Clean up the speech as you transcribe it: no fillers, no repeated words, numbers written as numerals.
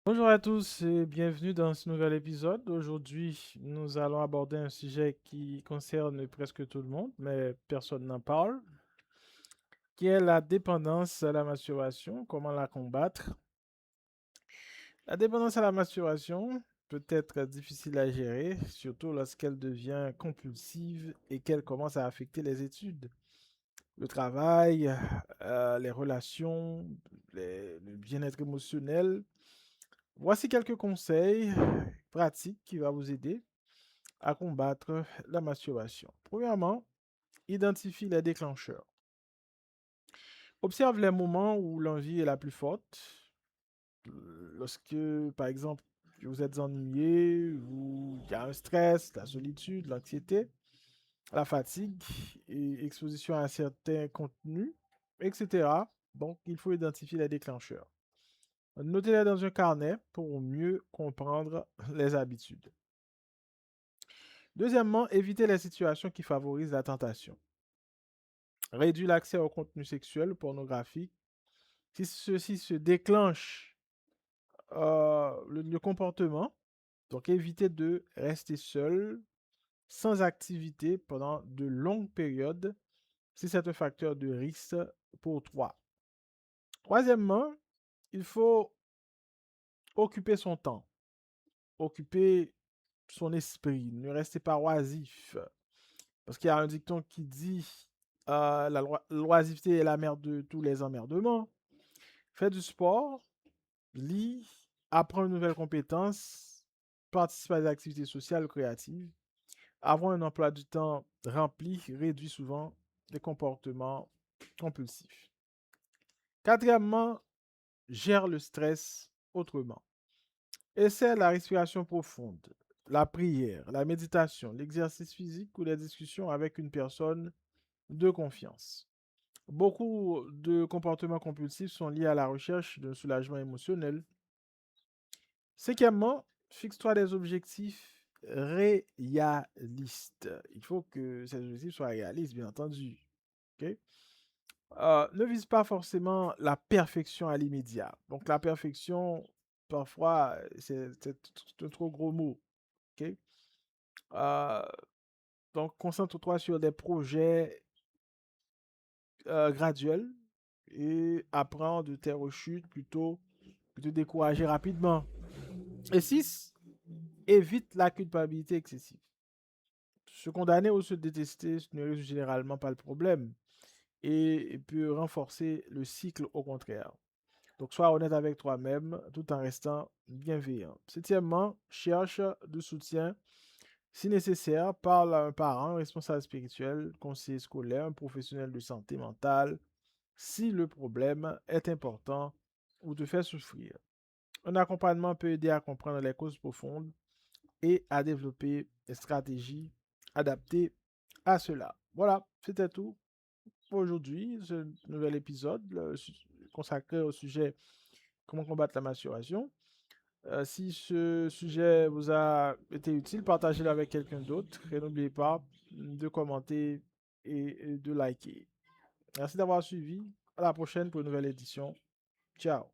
Bonjour à tous et bienvenue dans ce nouvel épisode. Aujourd'hui, nous allons aborder un sujet qui concerne presque tout le monde, mais personne n'en parle, qui est la dépendance à la masturbation, comment la combattre. La dépendance à la masturbation peut être difficile à gérer, surtout lorsqu'elle devient compulsive et qu'elle commence à affecter les études, le travail, les relations, le bien-être émotionnel. Voici quelques conseils pratiques qui vont vous aider à combattre la masturbation. Premièrement, identifie les déclencheurs. Observe les moments où l'envie est la plus forte. Lorsque, par exemple, vous êtes ennuyé, ou il y a un stress, la solitude, l'anxiété, la fatigue, et exposition à certains contenus, etc. Donc, il faut identifier les déclencheurs. Notez-les dans un carnet pour mieux comprendre les habitudes. Deuxièmement, évitez les situations qui favorisent la tentation. Réduire l'accès au contenu sexuel ou pornographique. Si ceci se déclenche le comportement, donc évitez de rester seul, sans activité pendant de longues périodes, si c'est un facteur de risque pour toi. Troisièmement, il faut occuper son temps, occuper son esprit, ne restez pas oisif. Parce qu'il y a un dicton qui dit la l'oisiveté est la mère de tous les emmerdements. Fais du sport, lis, apprends une nouvelle compétence, participe à des activités sociales ou créatives. Avoir un emploi du temps rempli réduit souvent les comportements compulsifs. Quatrièmement, gère le stress autrement. Essaie la respiration profonde, la prière, la méditation, l'exercice physique ou les discussions avec une personne de confiance. Beaucoup de comportements compulsifs sont liés à la recherche d'un soulagement émotionnel. Cinquièmement, fixe-toi des objectifs réalistes. Il faut que ces objectifs soient réalistes, bien entendu. Ok. Ne vise pas forcément la perfection à l'immédiat. Donc la perfection, parfois, c'est un trop gros mot. Ok. Euh, donc concentre-toi sur des projets graduels et apprends de tes rechutes plutôt que de te décourager rapidement. Et 6, évite la culpabilité excessive. Se condamner ou se détester ce ne résout généralement pas le problème et peut renforcer le cycle au contraire. Donc, sois honnête avec toi-même tout en restant bienveillant. Septièmement, cherche de soutien. Si nécessaire, parle à un parent, un responsable spirituel, conseiller scolaire, un professionnel de santé mentale, si le problème est important ou te fait souffrir. Un accompagnement peut aider à comprendre les causes profondes et à développer des stratégies adaptées à cela. Voilà, c'était tout pour aujourd'hui, ce nouvel épisode consacré au sujet comment combattre la masturbation. Si ce sujet vous a été utile, partagez-le avec quelqu'un d'autre et n'oubliez pas de commenter et de liker. Merci d'avoir suivi. À la prochaine pour une nouvelle édition. Ciao.